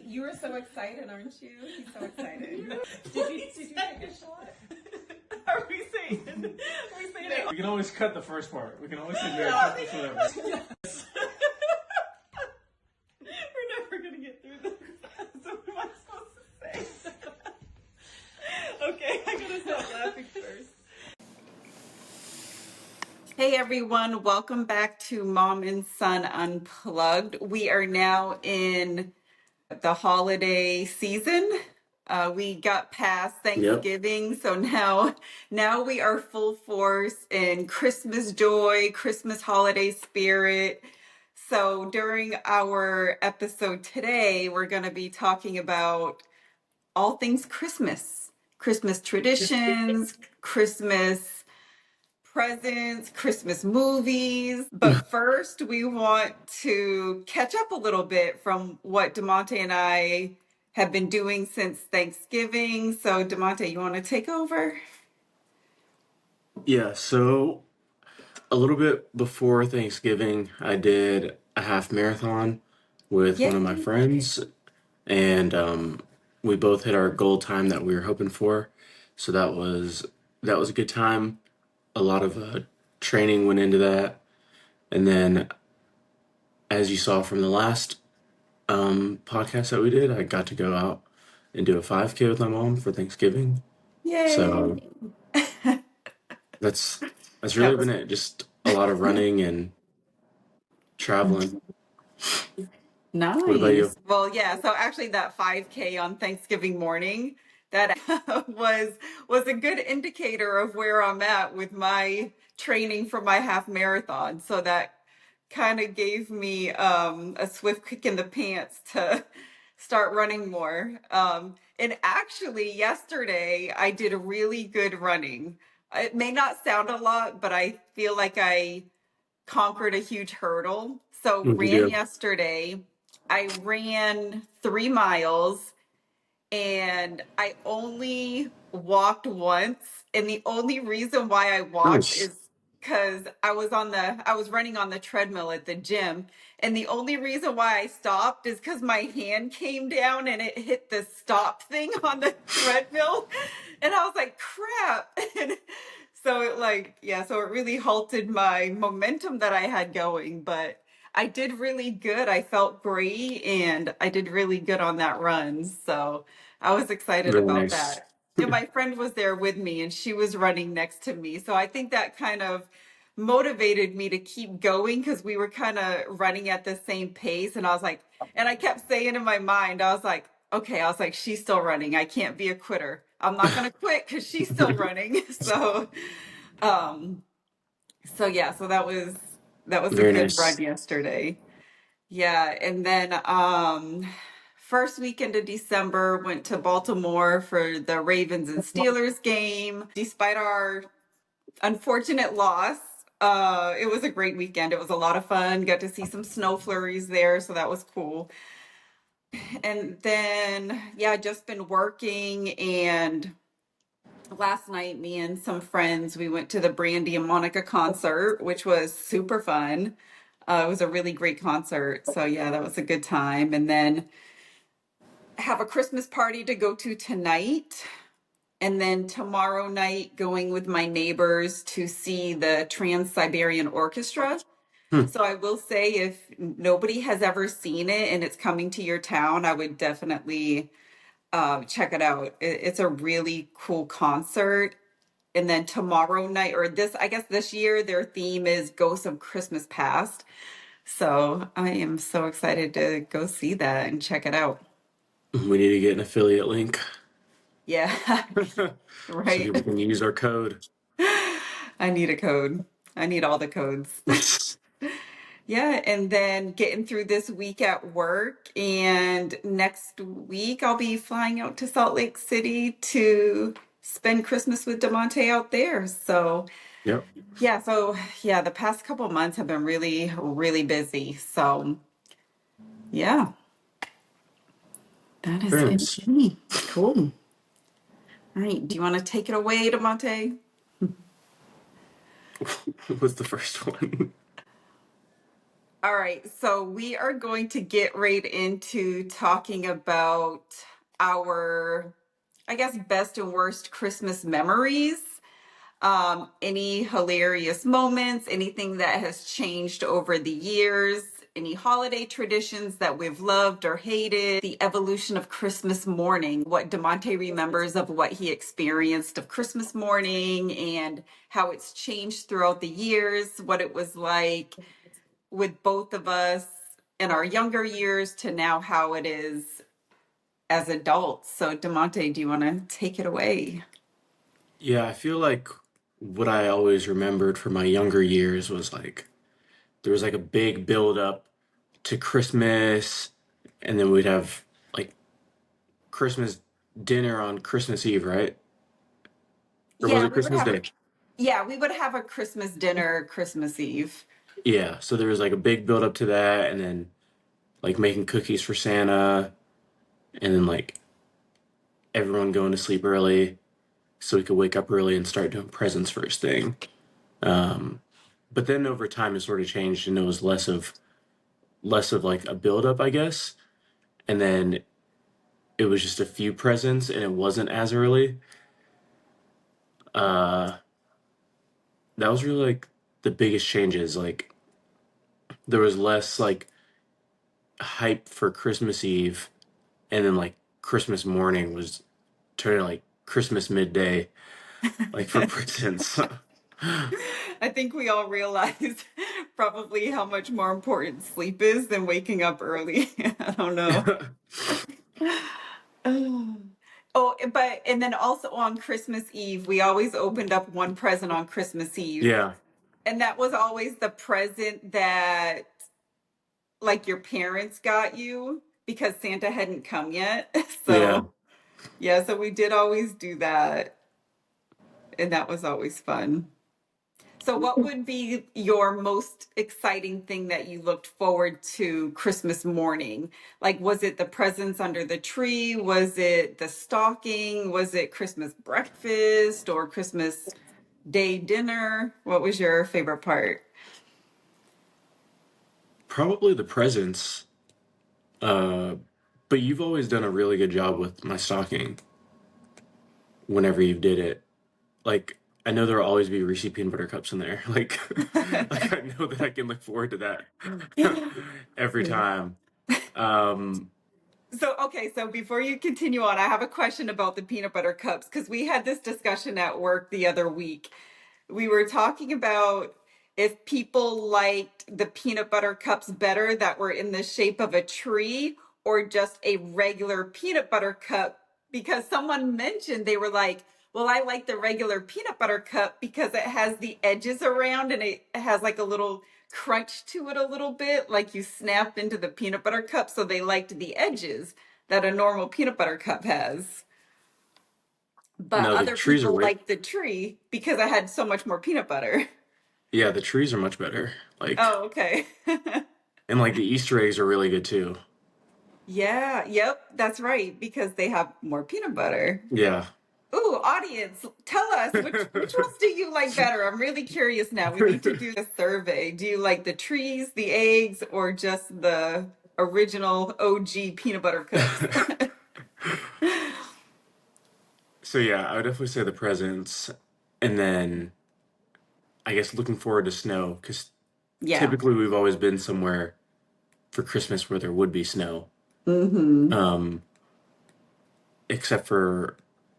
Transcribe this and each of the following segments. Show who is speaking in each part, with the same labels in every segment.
Speaker 1: You were so excited, aren't you? He's so excited. Did you take a shot?
Speaker 2: Are we saying it?
Speaker 3: We can always cut the first part. We can always say Merry Christmas, whatever.
Speaker 2: We're never gonna get through this. So what am I supposed to say? Okay, I gotta stop laughing first.
Speaker 1: Hey everyone, welcome back to Mom and Son Unplugged. We are now in the holiday season. We got past Thanksgiving, so now we are full force in Christmas joy, Christmas holiday spirit. So during our episode today, we're going to be talking about all things Christmas, Christmas traditions, Christmas presents, Christmas movies. But first, we want to catch up a little bit from what Damonte and I have been doing since Thanksgiving. So, Damonte, you want to take over?
Speaker 4: Yeah, so a little bit before Thanksgiving, I did a half marathon with one of my
Speaker 1: Yay.
Speaker 4: friends, and we both hit our goal time that we were hoping for. So that was a good time. A lot of training went into that, and then as you saw from the last podcast that we did, I got to go out and do a 5K with my mom for Thanksgiving.
Speaker 1: Yay.
Speaker 4: So that's
Speaker 1: That
Speaker 4: really
Speaker 1: was
Speaker 4: been it. Just a lot of running and traveling. What about you?
Speaker 1: nice. Well, yeah, so actually that 5K on Thanksgiving morning, that was a good indicator of where I'm at with my training for my half marathon. So that kind of gave me a swift kick in the pants to start running more. And actually yesterday I did a really good running. It may not sound a lot, but I feel like I conquered a huge hurdle. So
Speaker 4: What'd you
Speaker 1: ran
Speaker 4: do?
Speaker 1: yesterday. I ran 3 miles and I only walked once. And the only reason why I walked
Speaker 4: Nice.
Speaker 1: is because I was running on the treadmill at the gym. And the only reason why I stopped is because my hand came down and it hit the stop thing on the treadmill. And I was like, crap. And so so it really halted my momentum that I had going, but I did really good. I felt great and I did really good on that run. So I was excited
Speaker 4: Very
Speaker 1: about
Speaker 4: nice.
Speaker 1: that. And my friend was there with me and she was running next to me. So I think that kind of motivated me to keep going because we were kind of running at the same pace. And I kept saying in my mind, okay, she's still running. I can't be a quitter. I'm not going to quit because she's still running. Um, so that was a
Speaker 4: Very
Speaker 1: good run
Speaker 4: nice.
Speaker 1: yesterday. Yeah, and then first weekend of December went to Baltimore for the Ravens and Steelers game. Despite our unfortunate loss, it was a great weekend. It was a lot of fun. Got to see some snow flurries there, so that was cool. And then yeah, just been working and last night me and some friends we went to the Brandy and Monica concert, which was super fun. It was a really great concert. So yeah, that was a good time. And then have a Christmas party to go to tonight. And then tomorrow night going with my neighbors to see the Trans-Siberian Orchestra.
Speaker 4: Hmm.
Speaker 1: So I will say if nobody has ever seen it and it's coming to your town, I would definitely check it out. It's a really cool concert. And then tomorrow night, I guess this year, their theme is Ghosts of Christmas Past. So I am so excited to go see that and check it out.
Speaker 4: We need to get an affiliate link
Speaker 1: Yeah,
Speaker 4: so
Speaker 1: right.
Speaker 4: people can use our code.
Speaker 1: I need a code. I need all the codes. Yeah, and then getting through this week at work. And next week, I'll be flying out to Salt Lake City to spend Christmas with Damonte out there. So,
Speaker 4: Yep.
Speaker 1: yeah, the past couple months have been really, really busy. So, yeah, that is
Speaker 4: Very
Speaker 1: it
Speaker 4: nice.
Speaker 1: for me. Cool. All right. Do you want to take it away, Damonte?
Speaker 4: What's the first one?
Speaker 1: All right, so we are going to get right into talking about our, I guess, best and worst Christmas memories. Any hilarious moments, anything that has changed over the years, any holiday traditions that we've loved or hated, the evolution of Christmas morning, what Damonte remembers of what he experienced of Christmas morning and how it's changed throughout the years, what it was like with both of us in our younger years to now how it is as adults. So, Damonte, do you want to take it away?
Speaker 4: Yeah, I feel like what I always remembered from my younger years was like there was like a big build up to Christmas, and then we'd have like Christmas dinner on Christmas Eve, right? Or was
Speaker 1: Yeah,
Speaker 4: it Christmas Day?
Speaker 1: we would have a Christmas dinner Christmas Eve.
Speaker 4: Yeah, so there was like a big build up to that, and then like making cookies for Santa, and then like everyone going to sleep early so we could wake up early and start doing presents first thing. Um, but then over time it sort of changed, and it was less of like a build up, I guess. And then it was just a few presents, and it wasn't as early. Uh, that was really like the biggest changes. Like there was less like hype for Christmas Eve, and then like Christmas morning was turning like Christmas midday, like for presents.
Speaker 1: I think we all realize probably how much more important sleep is than waking up early. I don't know. Oh, but and then also on Christmas Eve, we always opened up one present on Christmas Eve.
Speaker 4: Yeah,
Speaker 1: And that was always the present that like your parents got you because Santa hadn't come yet.
Speaker 4: yeah.
Speaker 1: So, yeah, so we did always do that. And that was always fun. So, what would be your most exciting thing that you looked forward to Christmas morning? Like, was it the presents under the tree? Was it the stocking? Was it Christmas breakfast or Christmas Day dinner? What was your favorite part?
Speaker 4: Probably the presents. Uh, but you've always done a really good job with my stocking whenever you did it. Like I know there'll always be Reese peanut butter cups in there. Like like I know that I can look forward to that every time. Um,
Speaker 1: So, okay, so before you continue on, I have a question about the peanut butter cups because we had this discussion at work the other week. We were talking about if people liked the peanut butter cups better that were in the shape of a tree or just a regular peanut butter cup because someone mentioned they were like, well, I like the regular peanut butter cup because it has the edges around and it has like a little crunch to it a little bit, like you snap into the peanut butter cup. So they liked the edges that a normal peanut butter cup has. But
Speaker 4: no, the
Speaker 1: other
Speaker 4: trees are
Speaker 1: people
Speaker 4: way.
Speaker 1: liked the tree because it had so much more peanut butter.
Speaker 4: Yeah, the trees are much better. Like
Speaker 1: Oh, okay.
Speaker 4: and like the Easter eggs are really good too.
Speaker 1: Yeah, yep, that's right, because they have more peanut butter.
Speaker 4: Yeah.
Speaker 1: Ooh, audience, tell us which ones do you like better? I'm really curious now. We need to do a survey. Do you like the trees, the eggs, or just the original OG peanut butter cups?
Speaker 4: So yeah, I would definitely say the presents, and then I guess looking forward to snow because
Speaker 1: Yeah.
Speaker 4: typically we've always been somewhere for Christmas where there would be snow.
Speaker 1: Mm-hmm.
Speaker 4: Um, except for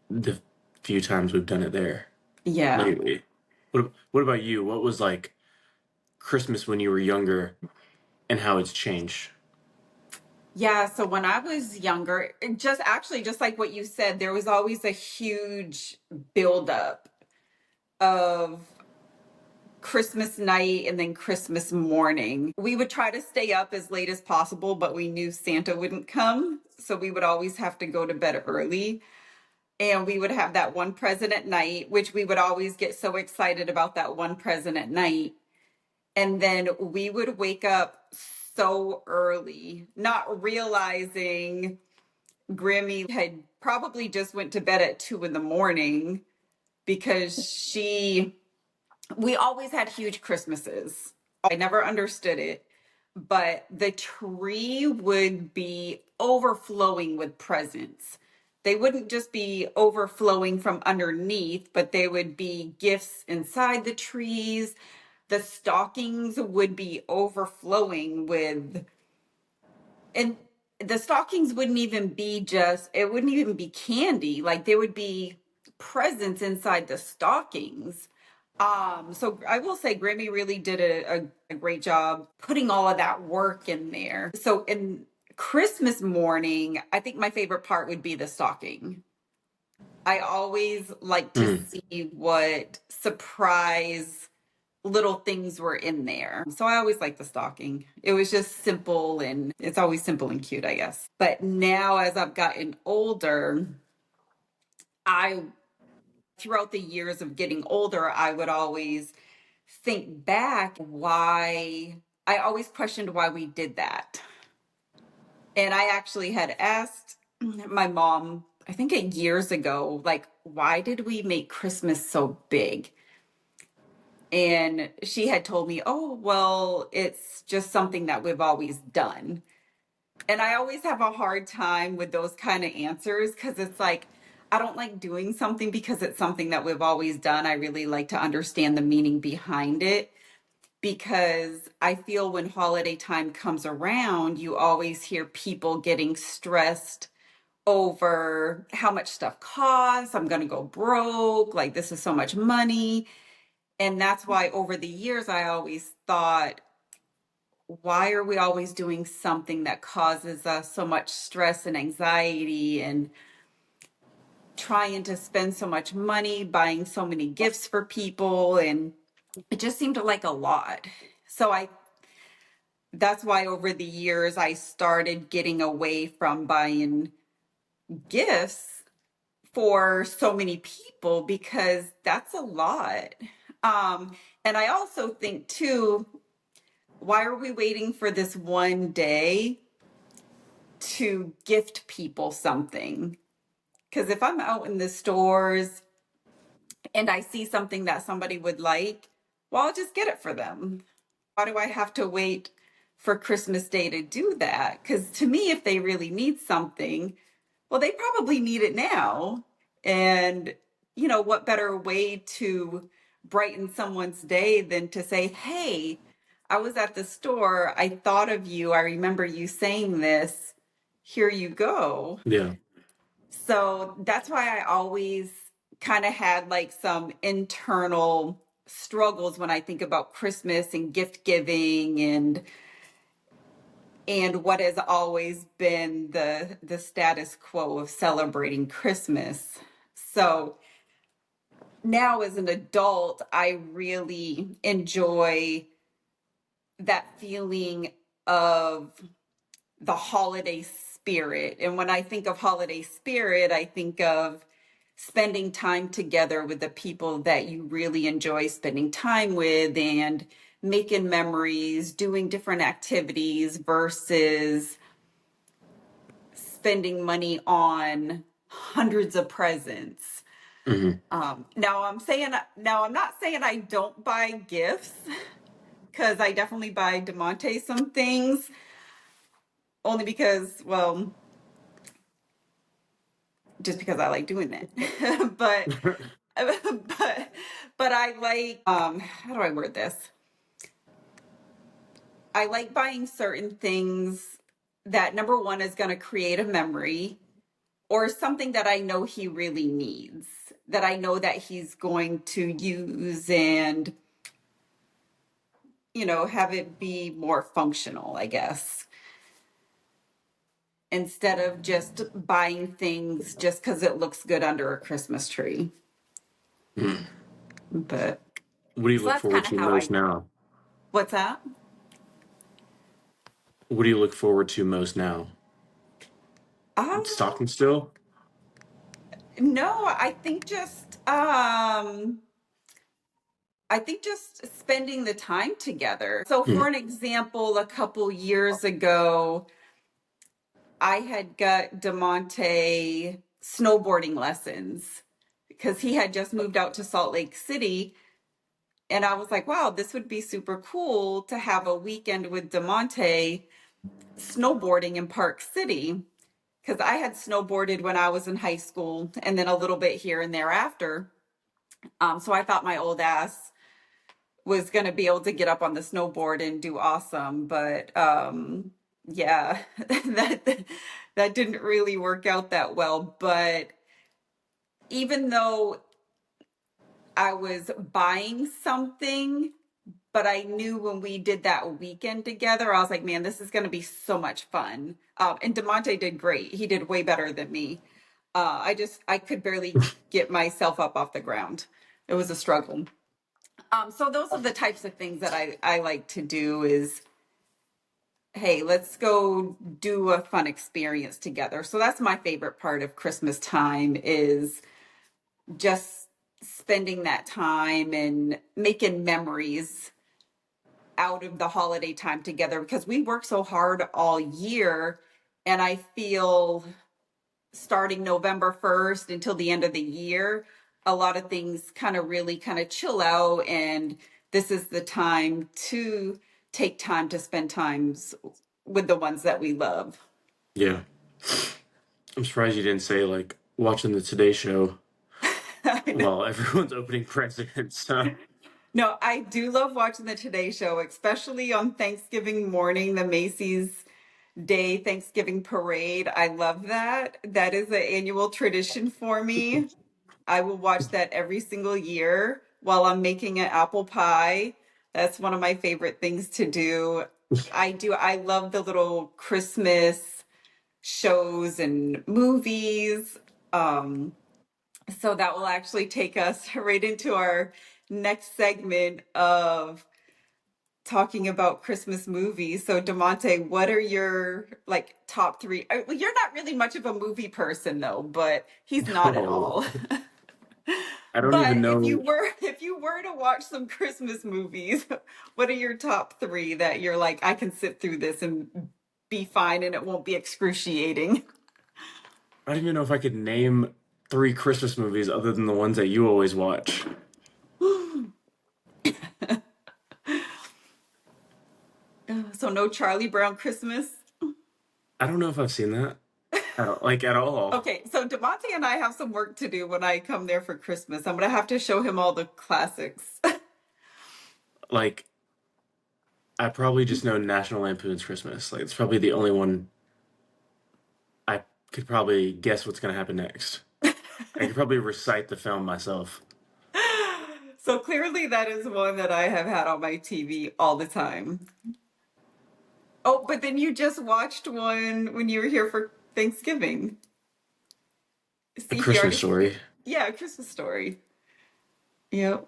Speaker 4: the few times we've done it there
Speaker 1: Yeah.
Speaker 4: lately. What about you? What was like Christmas when you were younger and how it's changed?
Speaker 1: Yeah, so when I was younger, just actually just like what you said, there was always a huge buildup of Christmas night and then Christmas morning. We would try to stay up as late as possible, but we knew Santa wouldn't come. So we would always have to go to bed early. And we would have that one present at night, which we would always get so excited about that one present at night. And then we would wake up so early, not realizing Grammy had probably just went to bed at 2 in the morning because we always had huge Christmases. I never understood it. but the tree would be overflowing with presents. They wouldn't just be overflowing from underneath, but they would be gifts inside the trees. The stockings would be overflowing with, and the stockings wouldn't even be just, it wouldn't even be candy. Like there would be presents inside the stockings. So I will say Grammy really did a great job putting all of that work in there. So in Christmas morning, I think my favorite part would be the stocking. I always like to
Speaker 4: Mm.
Speaker 1: see what surprise little things were in there. So I always like the stocking. It was just simple, and it's always simple and cute, I guess. But now as I've gotten older, I throughout the years of getting older, I would always think back why I always questioned why we did that. And I actually had asked my mom, I think years ago, like, why did we make Christmas so big? And she had told me, oh, well, it's just something that we've always done. And I always have a hard time with those kind of answers because it's like, I don't like doing something because it's something that we've always done. I really like to understand the meaning behind it because I feel when holiday time comes around, you always hear people getting stressed over how much stuff costs. I'm going to go broke. Like, this is so much money. And that's why over the years, I always thought, why are we always doing something that causes us so much stress and anxiety and trying to spend so much money buying so many gifts for people? And it just seemed like a lot. So that's why over the years I started getting away from buying gifts for so many people because that's a lot. And I also think too, why are we waiting for this one day to gift people something? Because if I'm out in the stores and I see something that somebody would like, well, I'll just get it for them. Why do I have to wait for Christmas Day to do that? Because to me, if they really need something, well, they probably need it now. And, what better way to brighten someone's day than to say, hey, I was at the store. I thought of you. I remember you saying this. Here you go.
Speaker 4: Yeah.
Speaker 1: So that's why I always kind of had like some internal struggles when I think about Christmas and gift giving and what has always been the status quo of celebrating Christmas. So now as an adult, I really enjoy that feeling of the holiday spirit. And when I think of holiday spirit, I think of spending time together with the people that you really enjoy spending time with and making memories, doing different activities versus spending money on hundreds of presents.
Speaker 4: Hmm.
Speaker 1: Now I'm not saying I don't buy gifts because I definitely buy Damonte some things only because, well, just because I like doing that. but but I like how do I word this? I like buying certain things that number one is going to create a memory or something that I know he really needs, that I know that he's going to use and have it be more functional, I guess, instead of just buying things just because it looks good under a Christmas tree. But
Speaker 4: What do you
Speaker 1: so
Speaker 4: look
Speaker 1: that's
Speaker 4: forward
Speaker 1: kind of
Speaker 4: to
Speaker 1: how
Speaker 4: most now?
Speaker 1: what's that?
Speaker 4: What do you look forward to most now?
Speaker 1: Um,
Speaker 4: Stocking still?
Speaker 1: no, I think just spending the time together. So for
Speaker 4: Mm.
Speaker 1: an example, a couple years ago, I had got Damonte snowboarding lessons because he had just moved out to Salt Lake City And I was like, wow, this would be super cool to have a weekend with Damonte snowboarding in Park City. Because I had snowboarded when I was in high school and then a little bit here and thereafter. So I thought my old ass was going to be able to get up on the snowboard and do awesome. But yeah, that didn't really work out that well. But even though I was buying something, but I knew when we did that weekend together, I was like, man, this is going to be so much fun. And Damonte did great. He did way better than me. I could barely get myself up off the ground. It was a struggle. So those are the types of things that I like to do is, hey, let's go do a fun experience together. So that's my favorite part of Christmas time is just spending that time and making memories out of the holiday time together because we work so hard all year. And I feel starting November 1st until the end of the year, a lot of things kind of really kind of chill out. And this is the time to take time to spend times with the ones that we love.
Speaker 4: Yeah. I'm surprised you didn't say like watching the Today Show
Speaker 1: I know.
Speaker 4: while everyone's opening presents.
Speaker 1: No, I do love watching the Today Show, especially on Thanksgiving morning, the Macy's Day Thanksgiving parade. I love that. That is an annual tradition for me. I will watch that every single year while I'm making an apple pie. That's one of my favorite things to do. I love the little Christmas shows and movies. Um, so that will actually take us right into our next segment of talking about Christmas movies. So Damonte, what are your like top three? Well, you're not really much of a movie person though, but he's not at
Speaker 4: No,
Speaker 1: all.
Speaker 4: I don't even
Speaker 1: But if you
Speaker 4: know.
Speaker 1: were if you were to watch some Christmas movies, what are your top three that you're like, I can sit through this and be fine and it won't be excruciating?
Speaker 4: I don't even know if I could name three Christmas movies other than the ones that you always watch.
Speaker 1: So no Charlie Brown Christmas.
Speaker 4: I don't know if I've seen that like at all.
Speaker 1: Okay, so Demonte and I have some work to do when I come there for Christmas. I'm gonna have to show him all the classics.
Speaker 4: Like I probably just know National Lampoon's Christmas. Like it's probably the only one I could probably guess what's gonna happen next. I could probably recite the film myself.
Speaker 1: So clearly that is one that I have had on my TV all the time. Oh, but then you just watched one when you were here for Thanksgiving.
Speaker 4: A
Speaker 1: See, he
Speaker 4: Christmas
Speaker 1: already,
Speaker 4: Story.
Speaker 1: yeah, A Christmas Story. Yep,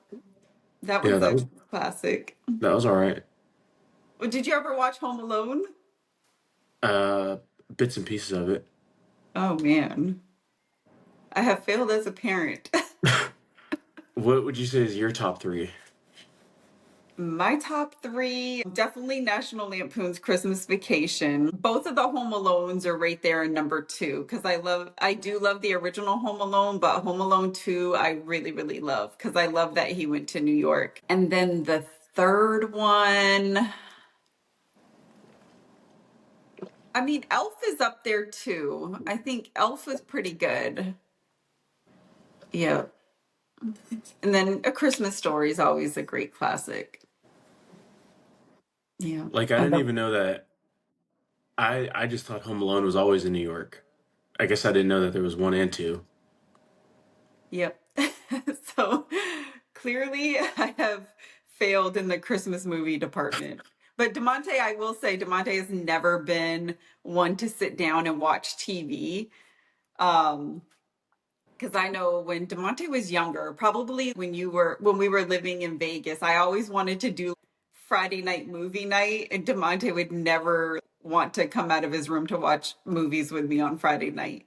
Speaker 1: that
Speaker 4: Yeah,
Speaker 1: one's a classic.
Speaker 4: that was all right.
Speaker 1: Well, did you ever watch Home Alone?
Speaker 4: Uh, Bits and pieces of it.
Speaker 1: Oh man, I have failed as a parent.
Speaker 4: What would you say is your top three?
Speaker 1: My top three, definitely National Lampoon's Christmas Vacation. Both of the Home Alones are right there in number two because I do love the original Home Alone, but Home Alone 2, I really, really love because I love that he went to New York. And then the third one, I mean, Elf is up there too. I think Elf was pretty good. Yeah. And then A Christmas Story is always a great classic. Yeah.
Speaker 4: Like I didn't even know that. I just thought Home Alone was always in New York. I guess I didn't know that there was one and two.
Speaker 1: Yep. So clearly I have failed in the Christmas movie department. But Demonte, I will say, Demonte has never been one to sit down and watch TV. Because I know when Demonte was younger, probably when we were living in Vegas, I always wanted to do Friday night movie night, and Demonte would never want to come out of his room to watch movies with me on Friday night.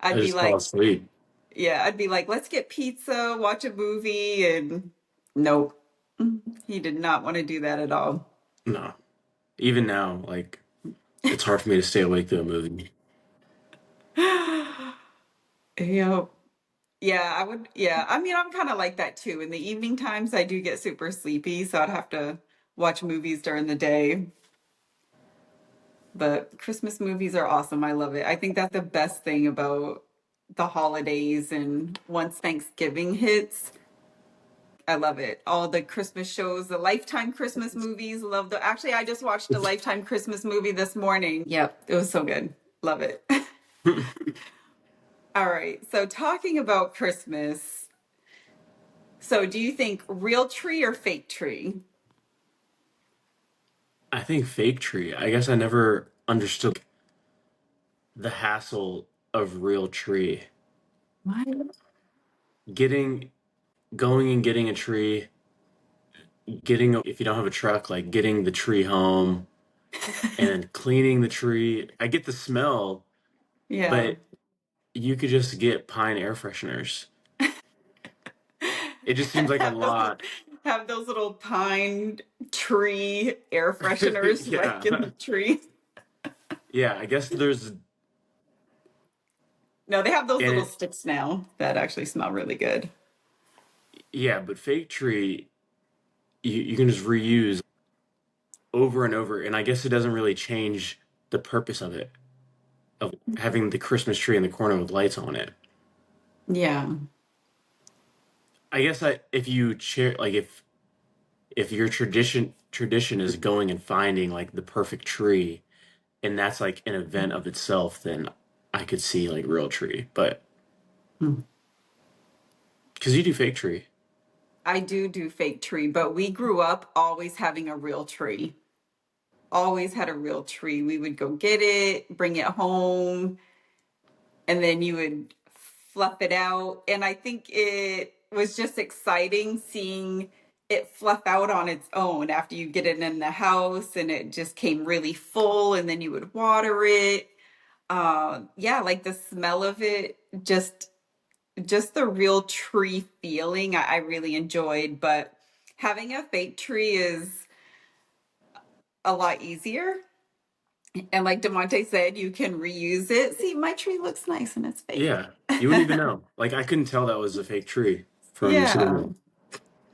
Speaker 4: I
Speaker 1: I'd be
Speaker 4: just fall
Speaker 1: like,
Speaker 4: asleep.
Speaker 1: yeah, I'd be like, let's get pizza, watch a movie, and nope. He did not want to do that at all.
Speaker 4: No. Even now, like it's hard for me to stay awake through a movie.
Speaker 1: Yep. Yeah, I would. Yeah, I mean, I'm kind of like that too. In the evening times, I do get super sleepy, so I'd have to watch movies during the day. But Christmas movies are awesome. I love it. I think that's the best thing about the holidays. And once Thanksgiving hits, I love it. All the Christmas shows, the Lifetime Christmas movies, love the. Actually, I just watched a Lifetime Christmas movie this morning. Yep, it was so good. Love it. All right. So, talking about Christmas, so do you think real tree or fake tree?
Speaker 4: I think fake tree. I guess I never understood the hassle of real tree.
Speaker 1: What?
Speaker 4: Getting going and getting a tree, getting if you don't have a truck, like getting the tree home and then cleaning the tree. I get the smell,
Speaker 1: Yeah.
Speaker 4: but you could just get pine air fresheners. It just seems like a
Speaker 1: have those
Speaker 4: lot.
Speaker 1: have those little pine tree air fresheners like in
Speaker 4: Yeah.
Speaker 1: the tree.
Speaker 4: Yeah, I guess there's
Speaker 1: No, they have those
Speaker 4: and
Speaker 1: little
Speaker 4: it
Speaker 1: sticks now that actually smell really good.
Speaker 4: yeah, but fake tree you can just reuse over and over, and I guess it doesn't really change the purpose of it, of having the Christmas tree in the corner with lights on it.
Speaker 1: Yeah.
Speaker 4: I guess if you like if your tradition is going and finding like the perfect tree, and that's like an event of itself, then I could see like real tree, but
Speaker 1: Hmm.
Speaker 4: because you do fake tree.
Speaker 1: I do fake tree, but we grew up always having a real tree. Always had a real tree. We would go get it, bring it home, and then you would fluff it out. And I think it was just exciting seeing it fluff out on its own after you get it in the house and it just came really full and then you would water it. Yeah, like the smell of it, just the real tree feeling I really enjoyed. But having a fake tree is a lot easier. And like Damonte said, you can reuse it. See, my tree looks nice and it's fake.
Speaker 4: Yeah, you wouldn't even know. Like I couldn't tell that was a fake tree from seeing
Speaker 1: Yeah.
Speaker 4: it.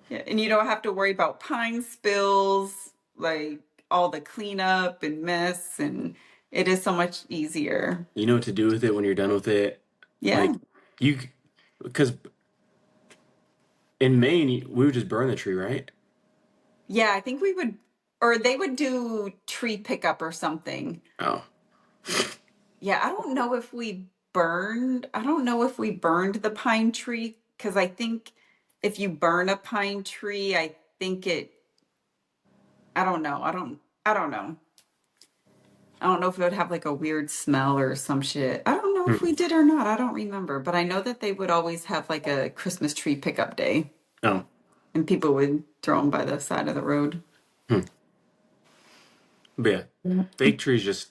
Speaker 1: Yeah. And you don't have to worry about pine spills, like all the cleanup and mess, and it is so much easier.
Speaker 4: You know what to do with it when you're done with it.
Speaker 1: Yeah.
Speaker 4: Like you, because in Maine we would just burn the tree, right?
Speaker 1: Yeah, I think we would, or they would do tree pickup or something.
Speaker 4: Oh,
Speaker 1: Yeah, I don't know if we burned the pine tree because I think if you burn a pine tree, I think I don't know. I don't know. I don't know if it would have like a weird smell or some shit. I don't know if
Speaker 4: hmm.
Speaker 1: we did or not. I don't remember. But I know that they would always have like a Christmas tree pickup day
Speaker 4: Oh,
Speaker 1: and people would throw them by the side of the road.
Speaker 4: hmm. But yeah, fake trees just,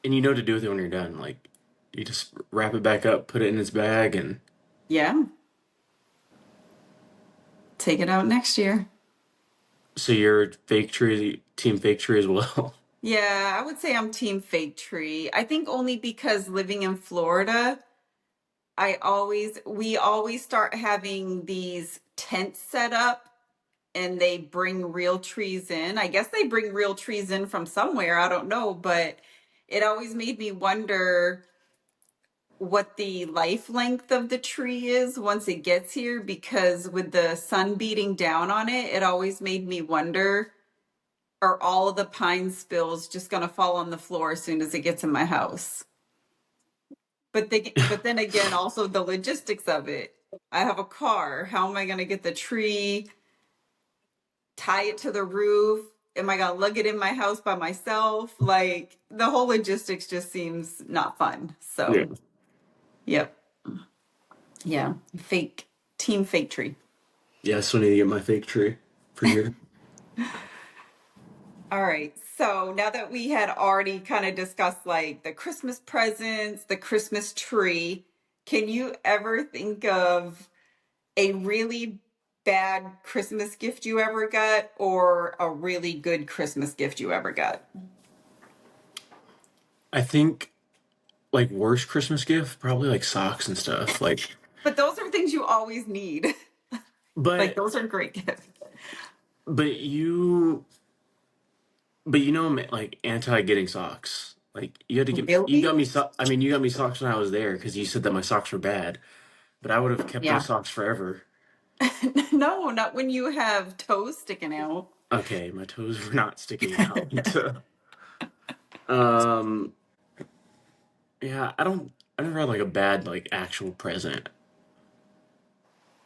Speaker 4: and you know what to do with it when you're done. Like you just wrap it back up, put it in its bag, and
Speaker 1: Yeah. Take it out next year.
Speaker 4: so you're fake tree team fake tree as well.
Speaker 1: Yeah, I would say I'm team fake tree. I think only because living in Florida, we always start having these tents set up and they bring real trees in. I guess they bring real trees in from somewhere. I don't know, but it always made me wonder what the life length of the tree is once it gets here because with the sun beating down on it, it always made me wonder are all of the pine spills just going to fall on the floor as soon as it gets in my house? But then again, also the logistics of it. I have a car. How am I going to get the tree, tie it to the roof? Am I going to lug it in my house by myself? Like the whole logistics just seems not fun.
Speaker 4: Yeah,
Speaker 1: So, yep. Yeah. Team fake tree.
Speaker 4: yeah. I still need to get my fake tree for here.
Speaker 1: All right. So now that we had already kind of discussed like the Christmas presents, the Christmas tree, can you ever think of a really bad Christmas gift you ever got or a really good Christmas gift you ever got?
Speaker 4: I think like worst Christmas gift, probably like socks and stuff. Like,
Speaker 1: But those are things you always need. Like
Speaker 4: but
Speaker 1: those are great gifts.
Speaker 4: but you but you know I'm like anti getting socks. Like you got
Speaker 1: Really?
Speaker 4: me I mean you got me socks when I was there because you said that my socks were bad, but I would have kept those
Speaker 1: Yeah.
Speaker 4: socks forever.
Speaker 1: No, not when you have toes sticking out.
Speaker 4: Okay, my toes were not sticking out. um, yeah, I never had like a bad like actual present.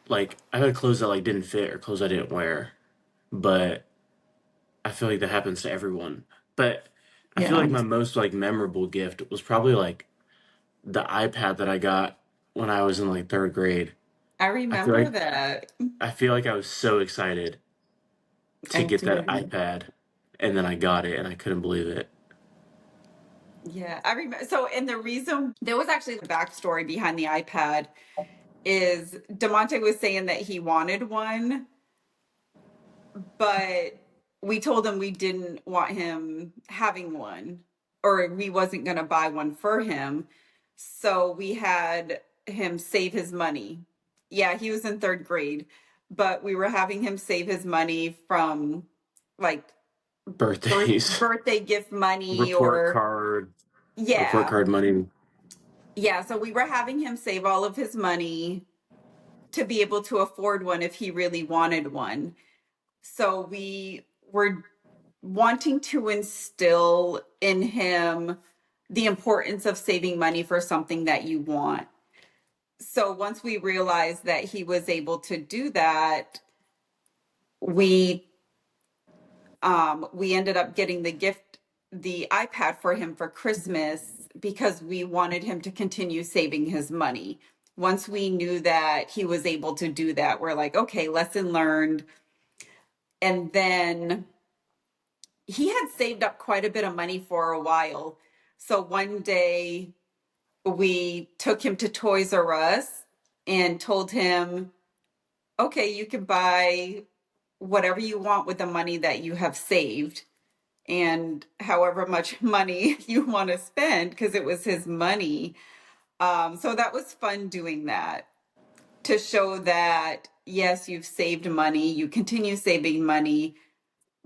Speaker 4: Like I had clothes that like didn't fit or clothes I didn't wear, but I feel like that happens to everyone. But I feel
Speaker 1: Yeah.
Speaker 4: like my most like memorable gift was probably like the iPad that I got when I was in like third grade.
Speaker 1: I
Speaker 4: I feel
Speaker 1: remember
Speaker 4: like
Speaker 1: that.
Speaker 4: I feel like I was so excited to
Speaker 1: I
Speaker 4: get that
Speaker 1: do.
Speaker 4: iPad, and then I got it, and I couldn't believe it.
Speaker 1: Yeah, I remember. So, and the reason there was actually the backstory behind the iPad is Damonte was saying that he wanted one, but we told him we didn't want him having one, or we wasn't going to buy one for him. So we had him save his money. Yeah, he was in third grade, but we were having him save his money from like
Speaker 4: Birthdays,
Speaker 1: birthday gift money
Speaker 4: report
Speaker 1: or
Speaker 4: card, report
Speaker 1: yeah.
Speaker 4: card money.
Speaker 1: Yeah, so we were having him save all of his money to be able to afford one if he really wanted one. So we were wanting to instill in him the importance of saving money for something that you want. So once we realized that he was able to do that, we we ended up getting the iPad for him for Christmas because we wanted him to continue saving his money. Once we knew that he was able to do that, we're like, okay, lesson learned. And then he had saved up quite a bit of money for a while. So one day we took him to Toys R Us and told him, okay, you can buy whatever you want with the money that you have saved and however much money you want to spend because it was his money. So that was fun doing that to show that, yes, you've saved money, you continue saving money,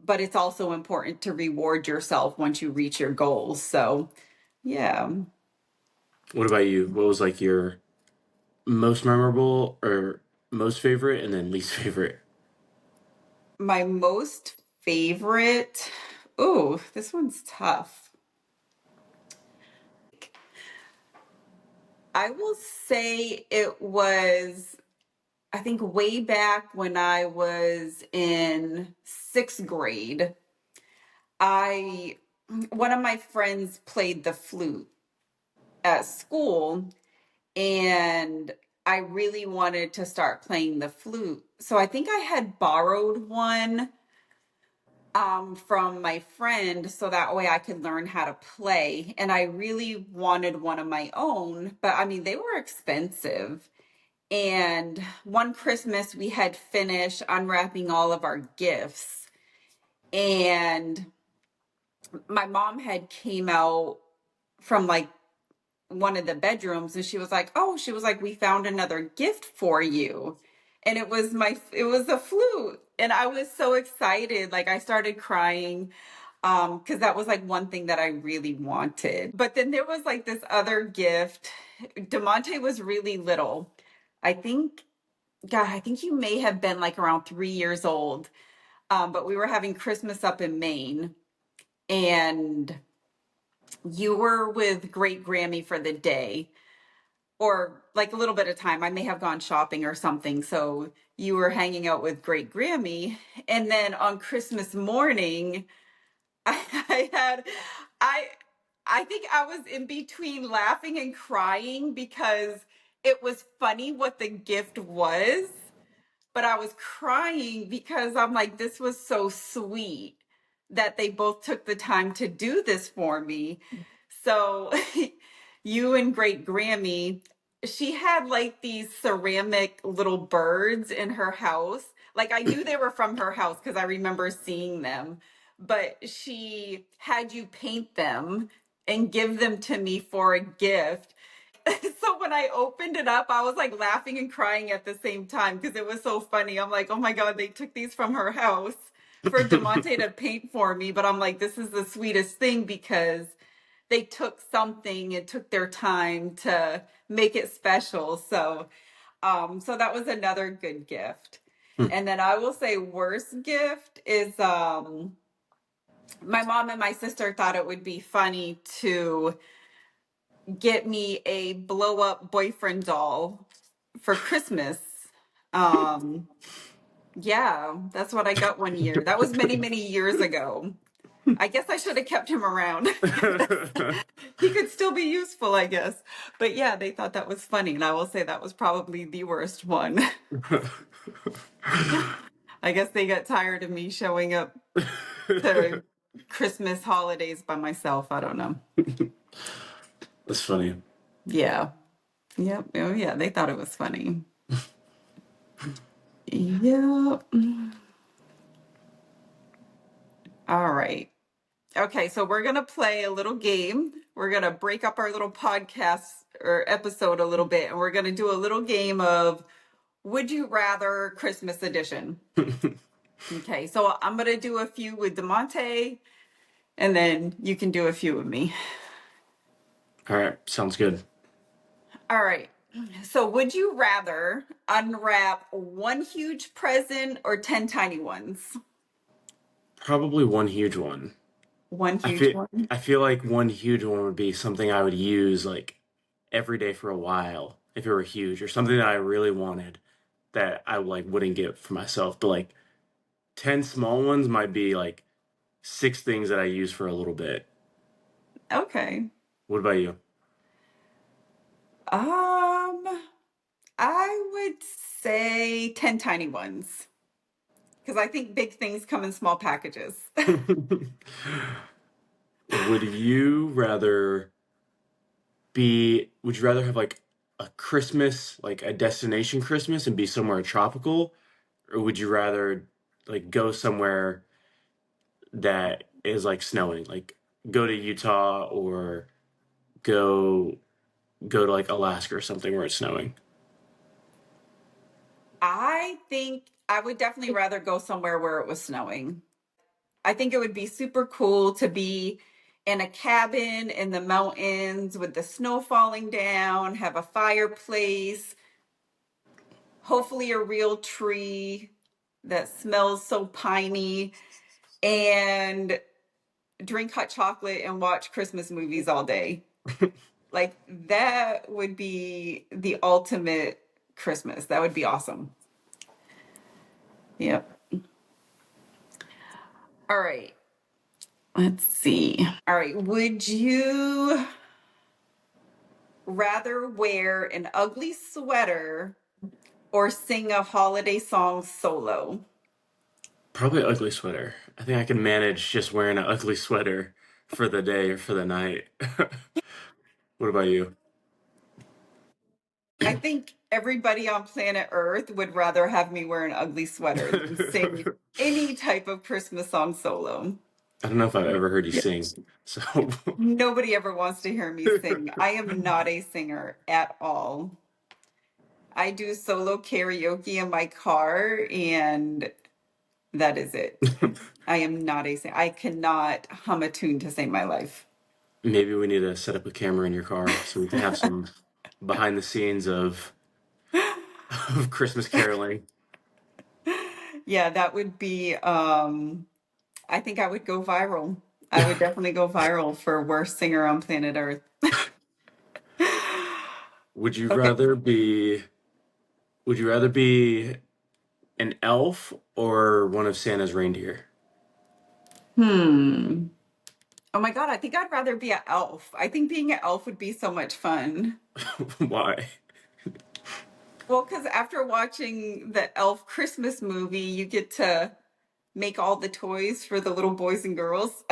Speaker 1: but it's also important to reward yourself once you reach your goals. So, yeah.
Speaker 4: What about you? What was like your most memorable or most favorite, and then least favorite?
Speaker 1: My most favorite, oh, this one's tough. I will say it was, I think, way back when I was in sixth grade. I, one of my friends played the flute at school, and I really wanted to start playing the flute. So I think I had borrowed one from my friend so that way I could learn how to play. And I really wanted one of my own, but I mean, they were expensive. And one Christmas, we had finished unwrapping all of our gifts. And my mom had came out from like one of the bedrooms and she was like, oh, she was like, we found another gift for you. And it was a flute. And I was so excited. Like I started crying because that was like one thing that I really wanted. But then there was like this other gift. Damonte was really little. I think, God, I think you may have been like around 3 years old. But we were having Christmas up in Maine and you were with Great Grammy for the day or like a little bit of time. I may have gone shopping or something. So you were hanging out with Great Grammy. And then on Christmas morning, I had, I, I think I was in between laughing and crying because it was funny what the gift was, but I was crying because I'm like, this was so sweet that they both took the time to do this for me. So, you and Great Grammy, she had like these ceramic little birds in her house. Like, I knew they were from her house because I remember seeing them, but she had you paint them and give them to me for a gift. So when I opened it up, I was like laughing and crying at the same time because it was so funny. I'm like, oh my God, they took these from her house for Damonte to paint for me. But I'm like, this is the sweetest thing because they took something and took their time to make it special. So that was another good gift. And then I will say worst gift is my mom and my sister thought it would be funny to get me a blow up boyfriend doll for Christmas. Um, yeah, that's what I got one year. That was many, many years ago. I guess I should have kept him around. He could still be useful, I guess. But yeah, they thought that was funny. And I will say that was probably the worst one. I guess they got tired of me showing up to Christmas holidays by myself. I don't know.
Speaker 4: That's funny.
Speaker 1: Yeah. Yep. Oh, yeah. They thought it was funny. Yep. All right. Okay. So we're going to play a little game. We're going to break up our little podcast or episode a little bit, and we're going to do a little game of Would You Rather Christmas Edition. Okay. So I'm going to do a few with Damonte, and then you can do a few with me.
Speaker 4: All right, sounds good.
Speaker 1: All right. So, would you rather unwrap one huge present or 10 tiny ones?
Speaker 4: Probably one huge one.
Speaker 1: One
Speaker 4: I
Speaker 1: huge
Speaker 4: feel
Speaker 1: one.
Speaker 4: I feel like one huge one would be something I would use like every day for a while if it were huge, or something that I really wanted that I like wouldn't get for myself. But like 10 small ones might be like six things that I use for a little bit.
Speaker 1: Okay.
Speaker 4: What about you?
Speaker 1: Um, I would say 10 tiny ones because I think big things come in small packages.
Speaker 4: Would you rather would you rather have like a Christmas, like a destination Christmas and be somewhere tropical, or would you rather like go somewhere that is like snowing, like go to Utah or go go to like Alaska or something where it's snowing?
Speaker 1: I think I would definitely rather go somewhere where it was snowing. I think it would be super cool to be in a cabin in the mountains with the snow falling down, have a fireplace, hopefully a real tree that smells so piney, and drink hot chocolate and watch Christmas movies all day. Like that would be the ultimate Christmas. That would be awesome. Yep. All right. Let's see. All right. Would you rather wear an ugly sweater or sing a holiday song solo?
Speaker 4: Probably ugly sweater. I think I can manage just wearing an ugly sweater for the day or for the night. What about you?
Speaker 1: I think everybody on planet Earth would rather have me wear an ugly sweater than sing any type of Christmas song solo.
Speaker 4: I don't know if I've ever heard you
Speaker 1: Yeah.
Speaker 4: sing. So
Speaker 1: Nobody ever wants to hear me sing. I am not a singer at all. I do solo karaoke in my car, and that is it. I am not a singer. I cannot hum a tune to save my life.
Speaker 4: maybe we need to set up a camera in your car so we can have some behind the scenes of Christmas caroling.
Speaker 1: Yeah, that would be I think I would go viral. I would definitely go viral for worst singer on planet Earth.
Speaker 4: Would you
Speaker 1: Okay.
Speaker 4: rather be would you rather be an elf or one of Santa's reindeer?
Speaker 1: Hmm. Oh my God, I think I'd rather be an elf. I think being an elf would be so much fun.
Speaker 4: Why?
Speaker 1: Well, because after watching the Elf Christmas movie, you get to make all the toys for the little boys and girls.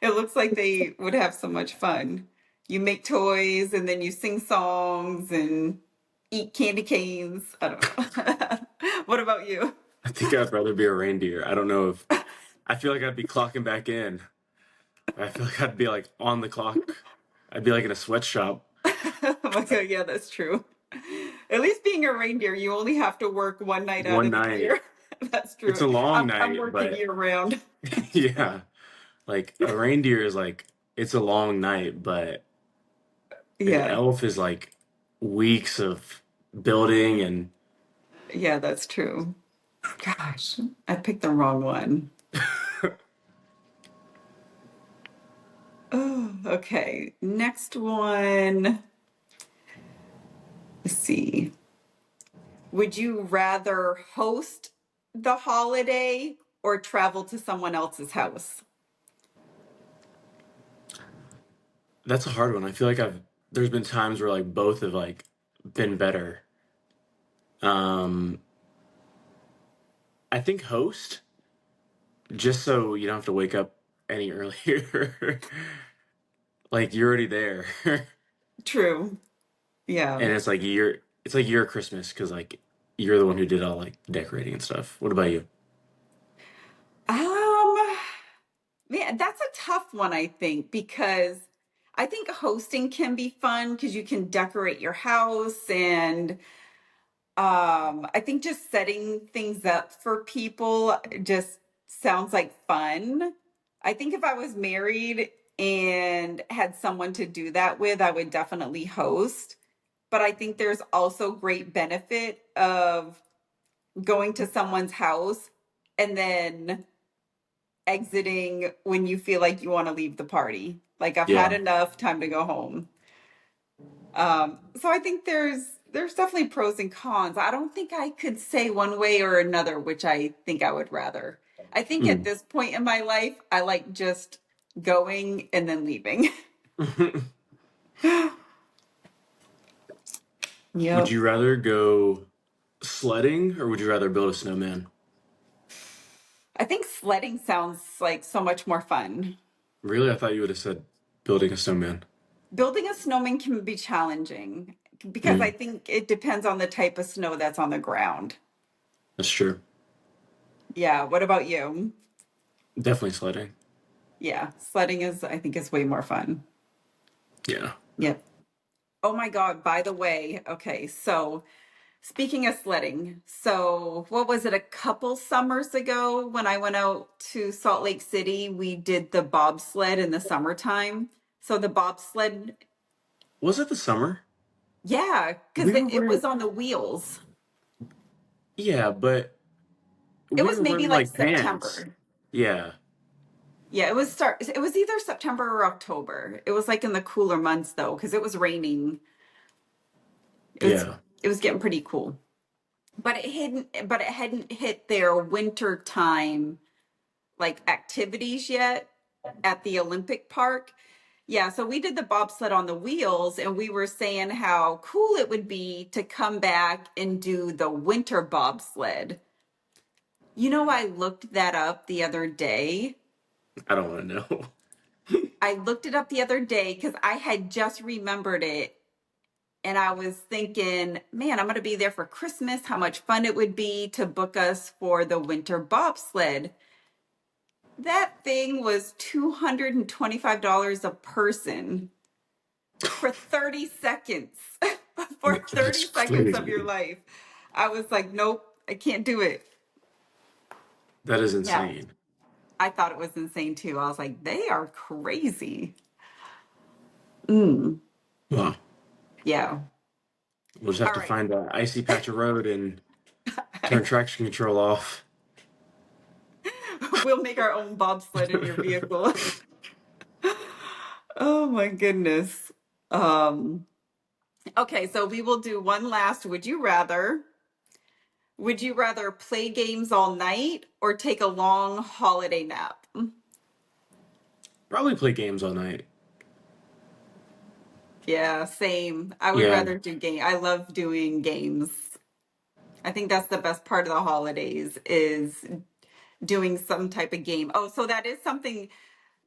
Speaker 1: It looks like they would have so much fun. You make toys and then you sing songs and eat candy canes. I don't know. What about you?
Speaker 4: I think I'd rather be a reindeer. I don't know if I feel like I'd be clocking back in. I feel like I'd be like on the clock. I'd be like in a sweatshop
Speaker 1: Oh my God, yeah, that's true. At least being a reindeer, you only have to work one night out
Speaker 4: one
Speaker 1: of the
Speaker 4: night.
Speaker 1: year. That's
Speaker 4: It's
Speaker 1: true.
Speaker 4: a long
Speaker 1: I'm
Speaker 4: night,
Speaker 1: working
Speaker 4: but
Speaker 1: year round.
Speaker 4: yeah, like a reindeer is like it's a long night, but an
Speaker 1: Yeah,
Speaker 4: elf is like weeks of building and
Speaker 1: yeah, that's true. Gosh, I picked the wrong one. Oh, okay. Next one. Let's see. Would you rather host the holiday or travel to someone else's house?
Speaker 4: that's a hard one. I feel like I've there's been times where like both have like been better. Um, I think host just so you don't have to wake up any earlier. Like you're already there.
Speaker 1: True. Yeah.
Speaker 4: And it's like your Christmas because like you're the one who did all like decorating and stuff. What about you?
Speaker 1: Um, Man, that's a tough one, I think, because I think hosting can be fun because you can decorate your house and I think just setting things up for people just sounds like fun. I think if I was married and had someone to do that with, I would definitely host. But I think there's also great benefit of going to someone's house and then exiting when you feel like you want to leave the party. Like I've had
Speaker 4: Yeah.
Speaker 1: enough, time to go home. So I think there's definitely pros and cons. I don't think I could say one way or another which I think I would rather. I think at
Speaker 4: Mm.
Speaker 1: this point in my life, I like just going and then leaving.
Speaker 4: Would
Speaker 1: Yep.
Speaker 4: you rather go sledding or would you rather build a snowman?
Speaker 1: I think sledding sounds like so much more fun.
Speaker 4: Really? I thought you would have said building a snowman.
Speaker 1: Building a snowman can be challenging because I
Speaker 4: Mm,
Speaker 1: think it depends on the type of snow that's on the ground.
Speaker 4: that's true.
Speaker 1: Yeah, what about you?
Speaker 4: Definitely sledding.
Speaker 1: Yeah, sledding is, I think, is way more fun.
Speaker 4: Yeah.
Speaker 1: Yep. Oh my God, by the way, okay, so speaking of sledding, so what was it, a couple summers ago when I went out to Salt Lake City, we did the bobsled in the summertime. So the bobsled,
Speaker 4: Was it the summer?
Speaker 1: yeah, because
Speaker 4: We were
Speaker 1: it was
Speaker 4: wearing,
Speaker 1: on the wheels.
Speaker 4: yeah, but
Speaker 1: It
Speaker 4: we
Speaker 1: was
Speaker 4: were
Speaker 1: maybe
Speaker 4: wearing
Speaker 1: like
Speaker 4: like pants.
Speaker 1: September.
Speaker 4: Yeah.
Speaker 1: Yeah, it was either September or October. It was like in the cooler months though, because it was raining. It was
Speaker 4: Yeah.
Speaker 1: it was getting pretty cool. But it hadn't hit their winter time like activities yet at the Olympic Park. Yeah, so we did the bobsled on the wheels and we were saying how cool it would be to come back and do the winter bobsled. I looked that up the other day.
Speaker 4: I don't want to know.
Speaker 1: I looked it up the other day because I had just remembered it and I was thinking, man, I'm going to be there for Christmas. How much fun it would be to book us for the winter bobsled. That thing was $225 a person for 30 seconds. For
Speaker 4: That's
Speaker 1: 30 seconds of your
Speaker 4: crazy.
Speaker 1: life. I was like, nope, I can't do it.
Speaker 4: That is
Speaker 1: Yeah.
Speaker 4: insane.
Speaker 1: I thought it was insane too. I was like, they are crazy. Mm,
Speaker 4: Wow.
Speaker 1: yeah.
Speaker 4: We'll just have
Speaker 1: All
Speaker 4: to
Speaker 1: right.
Speaker 4: find an icy patch of road and turn traction control off.
Speaker 1: We'll make our own bobsled in your vehicle. Oh my goodness. Um, okay, so we will do one last would you rather. Would you rather play games all night or take a long holiday nap?
Speaker 4: Probably play games all night.
Speaker 1: Yeah, same. I would
Speaker 4: Yeah.
Speaker 1: rather do game. I love doing games. I think that's the best part of the holidays is doing some type of game. Oh, so that is something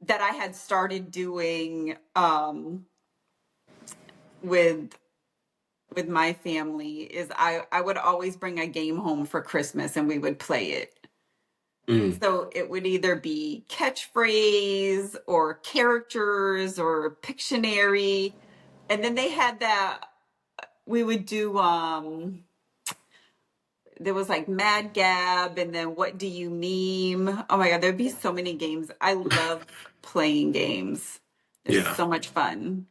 Speaker 1: that I had started doing with my family is I would always bring a game home for Christmas and we would play it.
Speaker 4: Mm,
Speaker 1: So it would either be catchphrase or characters or Pictionary. And then they had that we would do there was like Mad Gab and then What Do You Meme? Oh my God, there'd be so many games. I love playing games. They're
Speaker 4: yeah.
Speaker 1: so much fun.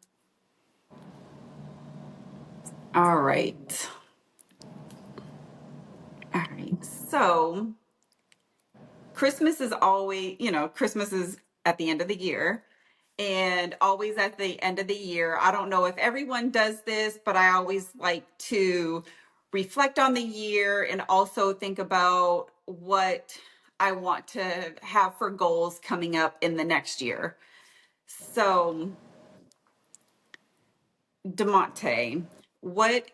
Speaker 1: All right. All right. So Christmas is always, Christmas is at the end of the year. And always at the end of the year, I don't know if everyone does this, but I always like to reflect on the year and also think about what I want to have for goals coming up in the next year. So, Damonte, what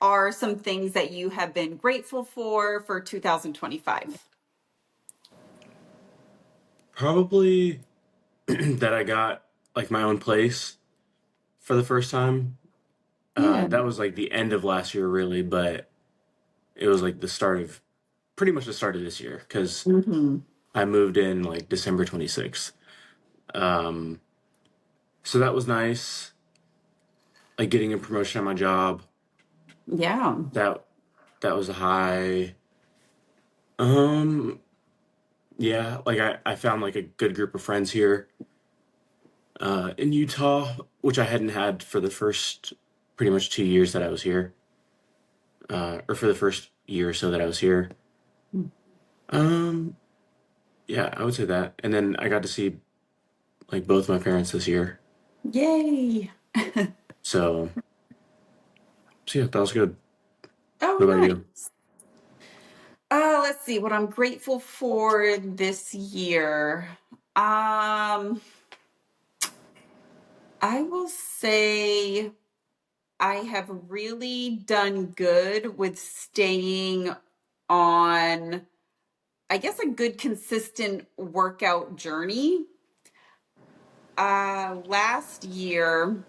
Speaker 1: are some things that you have been grateful for 2025?
Speaker 4: Probably that I got like my own place for the first time.
Speaker 1: Yeah.
Speaker 4: That was like the end of last year, really, but it was like the start of pretty much the start of this year because
Speaker 1: Hmm.
Speaker 4: I moved in like December 26th. Um, so that was nice. Like getting a promotion at my job.
Speaker 1: Yeah.
Speaker 4: That that was a high. Um, yeah, like I found like a good group of friends here in Utah, which I hadn't had for the first pretty much 2 years that I was here, or for the first year or so that I was here. Um, yeah, I would say that. And then I got to see like both my parents this year.
Speaker 1: Yay.
Speaker 4: So, so yeah, that was good. What about
Speaker 1: Oh,
Speaker 4: you?
Speaker 1: nice. Let's see what I'm grateful for this year. I will say I have really done good with staying on, I guess, a good consistent workout journey. Last year,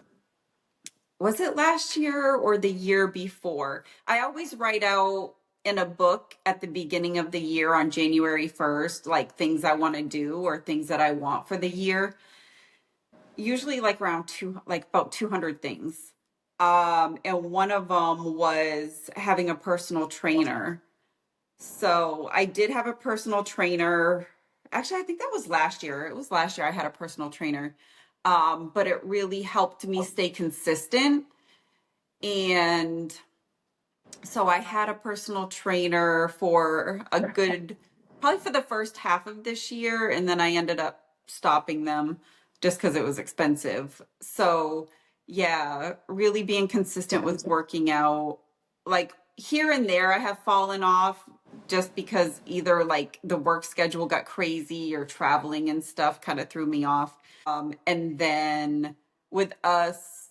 Speaker 1: was it last year or the year before? I always write out in a book at the beginning of the year on January 1st, like things I want to do or things that I want for the year. Usually like around like about 200 things. And one of them was having a personal trainer. So I did have a personal trainer. Actually, I think that was last year. It was last year I had a personal trainer. But it really helped me stay consistent. And so I had a personal trainer for a good, probably for the first half of this year. And then I ended up stopping them just because it was expensive. So, yeah, really being consistent with working out. Like here and there, I have fallen off just because either like the work schedule got crazy or traveling and stuff kind of threw me off. And then with us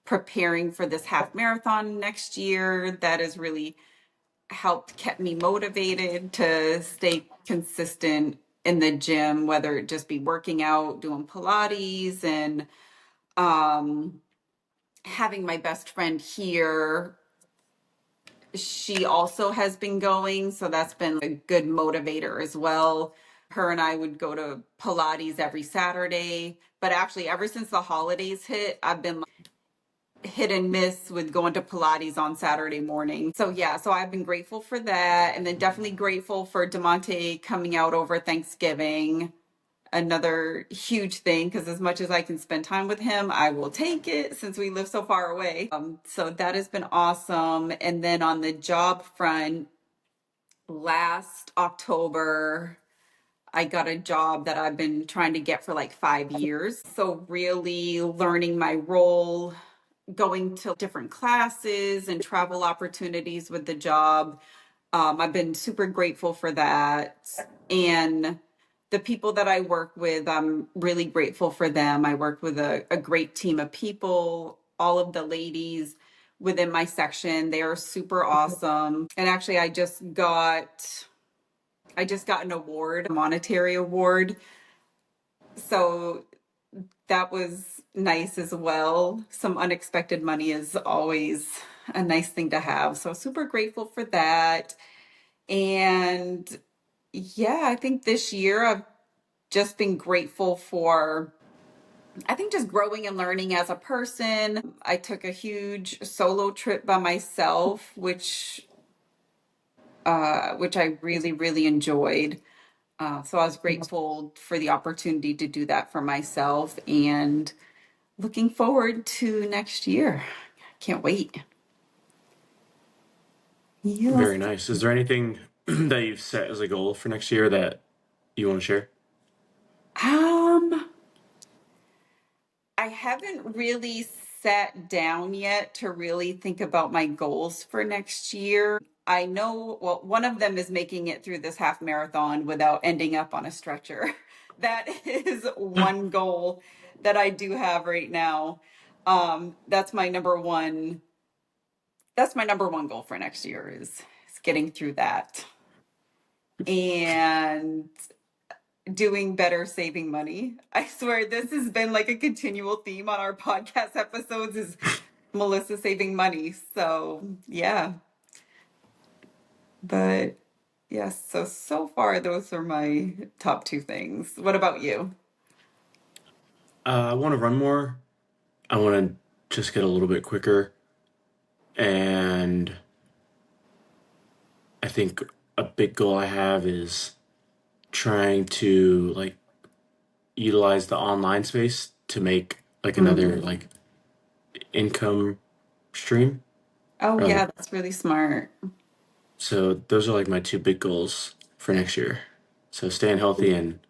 Speaker 1: preparing for this half marathon next year, that has really helped kept me motivated to stay consistent in the gym, whether it just be working out, doing Pilates, and um, having my best friend here. She also has been going, so that's been a good motivator as well. Her and I would go to Pilates every Saturday, but actually, ever since the holidays hit, I've been hit and miss with going to Pilates on Saturday morning. So yeah, so I've been grateful for that, and then definitely grateful for Damonte coming out over Thanksgiving. Another huge thing because as much as I can spend time with him, I will take it since we live so far away. So that has been awesome. And then on the job front, last October, I got a job that I've been trying to get for like 5 years. So really learning my role, going to different classes and travel opportunities with the job. I've been super grateful for that. And the people that I work with, I'm really grateful for them. I work with a great team of people. All of the ladies within my section, they are super awesome. And actually, I just got an award, a monetary award. So that was nice as well. Some unexpected money is always a nice thing to have. So super grateful for that. And yeah, I think this year I've just been grateful for, I think, just growing and learning as a person. I took a huge solo trip by myself, which I really, really enjoyed. So I was grateful for the opportunity to do that for myself and looking forward to next year. Can't wait. Yes.
Speaker 4: Very nice. Is there anything that you've set as a goal for next year that you want to share?
Speaker 1: Um, I haven't really sat down yet to really think about my goals for next year. I know, well, one of them is making it through this half marathon without ending up on a stretcher. That is one goal that I do have right now. That's my number one. That's my number one goal for next year is getting through that and doing better saving money. I swear this has been like a continual theme on our podcast episodes is Melissa saving money. So, yeah. But yes, so far those are my top two things. What about you?
Speaker 4: I want to run more. I want to just get a little bit quicker. And I think a big goal I have is trying to like utilize the online space to make like another
Speaker 1: Mm.
Speaker 4: like income stream.
Speaker 1: Oh
Speaker 4: Or
Speaker 1: yeah,
Speaker 4: like,
Speaker 1: that's really smart.
Speaker 4: so those are like my two big goals for next year. So staying healthy and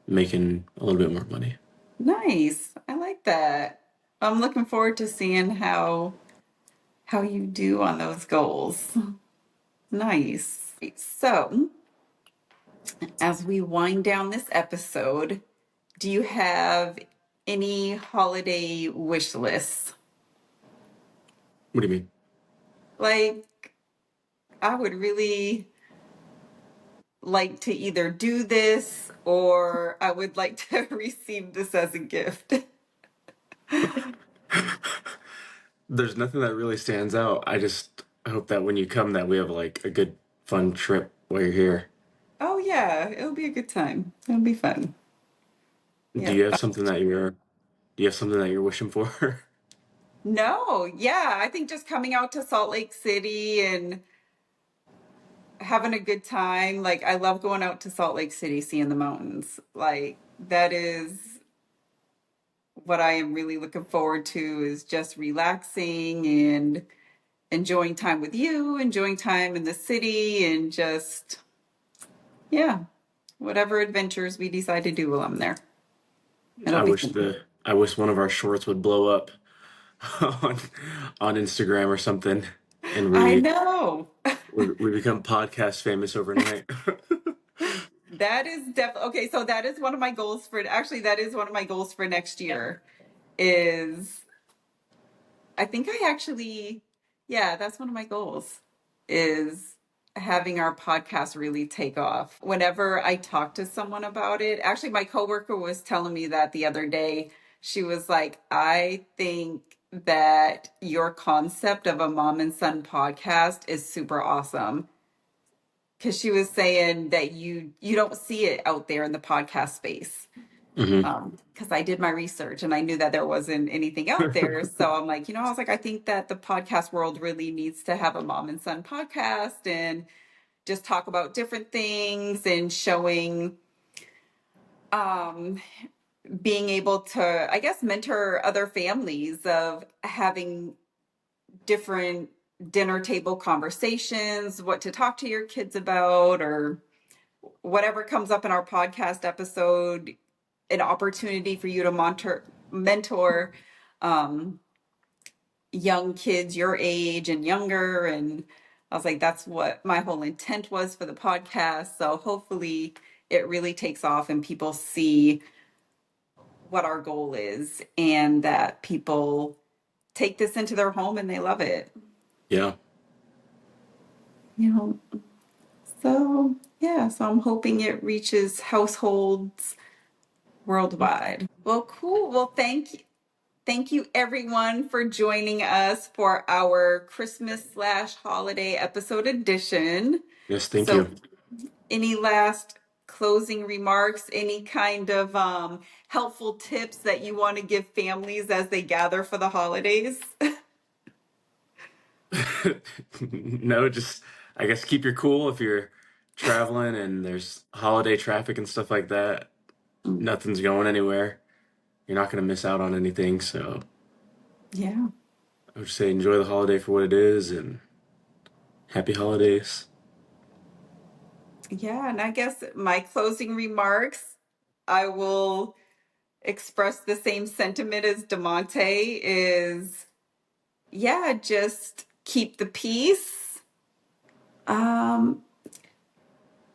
Speaker 4: making a little bit more money.
Speaker 1: Nice. I like that. I'm looking forward to seeing how you do on those goals. Nice. So, as we wind down this episode, do you have any holiday wish lists?
Speaker 4: What do you mean?
Speaker 1: Like, I would really like to either do this or I would like to receive this as a gift.
Speaker 4: There's nothing that really stands out. I just hope that when you come that we have like a good fun trip while you're here.
Speaker 1: Oh, yeah, it'll be a good time. It'll be fun.
Speaker 4: Do
Speaker 1: Yeah.
Speaker 4: you have something that you're do you have something that you're wishing for?
Speaker 1: No, yeah, I think just coming out to Salt Lake City and having a good time. Like, I love going out to Salt Lake City, seeing the mountains. Like, that is what I am really looking forward to is just relaxing and enjoying time with you, enjoying time in the city, and just, yeah, whatever adventures we decide to do while I'm there. It'll be fun.
Speaker 4: I wish one of our shorts would blow up on on Instagram or something and
Speaker 1: I know.
Speaker 4: we become podcast famous overnight.
Speaker 1: That is definitely okay. So that is one of my goals for actually, that is one of my goals for next year. Is I think I actually, yeah, that's one of my goals is having our podcast really take off. Whenever I talk to someone about it, actually, my coworker was telling me that the other day. She was like, I think that your concept of a mom and son podcast is super awesome. Because she was saying that you don't see it out there in the podcast space
Speaker 4: Hmm.
Speaker 1: because I did my research and I knew that there wasn't anything out there. So I'm like, I was like, I think that the podcast world really needs to have a mom and son podcast and just talk about different things and showing, um, being able to, I guess, mentor other families of having different dinner table conversations, what to talk to your kids about, or whatever comes up in our podcast episode, an opportunity for you to mentor um, young kids your age and younger. And I was like, that's what my whole intent was for the podcast. So hopefully it really takes off and people see what our goal is and that people take this into their home and they love it.
Speaker 4: Yeah.
Speaker 1: You know, so yeah, so I'm hoping it reaches households worldwide. Well, cool. Well, thank you everyone for joining us for our Christmas slash holiday episode edition.
Speaker 4: Yes, thank
Speaker 1: So
Speaker 4: you.
Speaker 1: Any last closing remarks? Any kind of helpful tips that you want to give families as they gather for the holidays?
Speaker 4: No, just I guess keep your cool if you're traveling and there's holiday traffic and stuff like that. Nothing's going anywhere. You're not going to miss out on anything. So
Speaker 1: Yeah.
Speaker 4: I would say enjoy the holiday for what it is and happy holidays.
Speaker 1: Yeah, and I guess my closing remarks, I will express the same sentiment as Damonte is, yeah, just keep the peace. Um,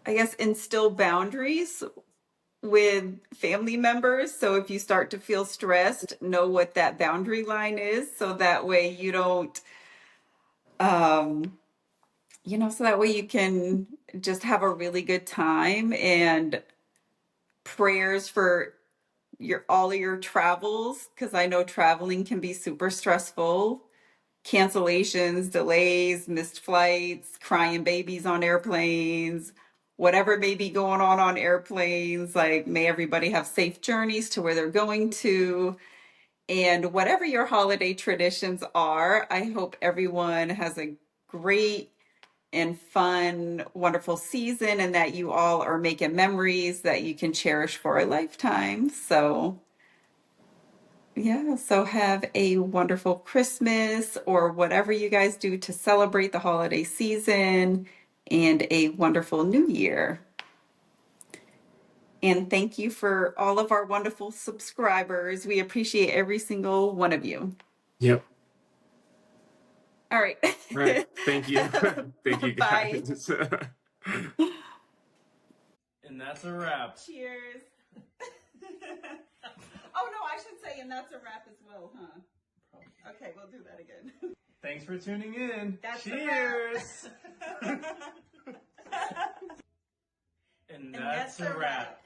Speaker 1: I guess instill boundaries with family members. So if you start to feel stressed, know what that boundary line is so that way you don't um so that way you can just have a really good time, and prayers for your all of your travels, because I know traveling can be super stressful. Cancellations, delays, missed flights, crying babies on airplanes, whatever may be going on airplanes. Like, may everybody have safe journeys to where they're going to. And whatever your holiday traditions are, I hope everyone has a great and fun, wonderful season, and that you all are making memories that you can cherish for a lifetime. So, yeah, so have a wonderful Christmas or whatever you guys do to celebrate the holiday season, and a wonderful new year. And thank you for all of our wonderful subscribers. We appreciate every single one of you.
Speaker 4: Yep.
Speaker 1: All right.
Speaker 4: All right. Thank you. Thank you
Speaker 1: Bye.
Speaker 4: guys.
Speaker 3: And that's a wrap.
Speaker 1: Cheers. Oh, no, I should say, and that's a wrap as well, huh? Okay, we'll do that again.
Speaker 3: Thanks for tuning in.
Speaker 1: That's a
Speaker 3: Cheers. And that's a wrap.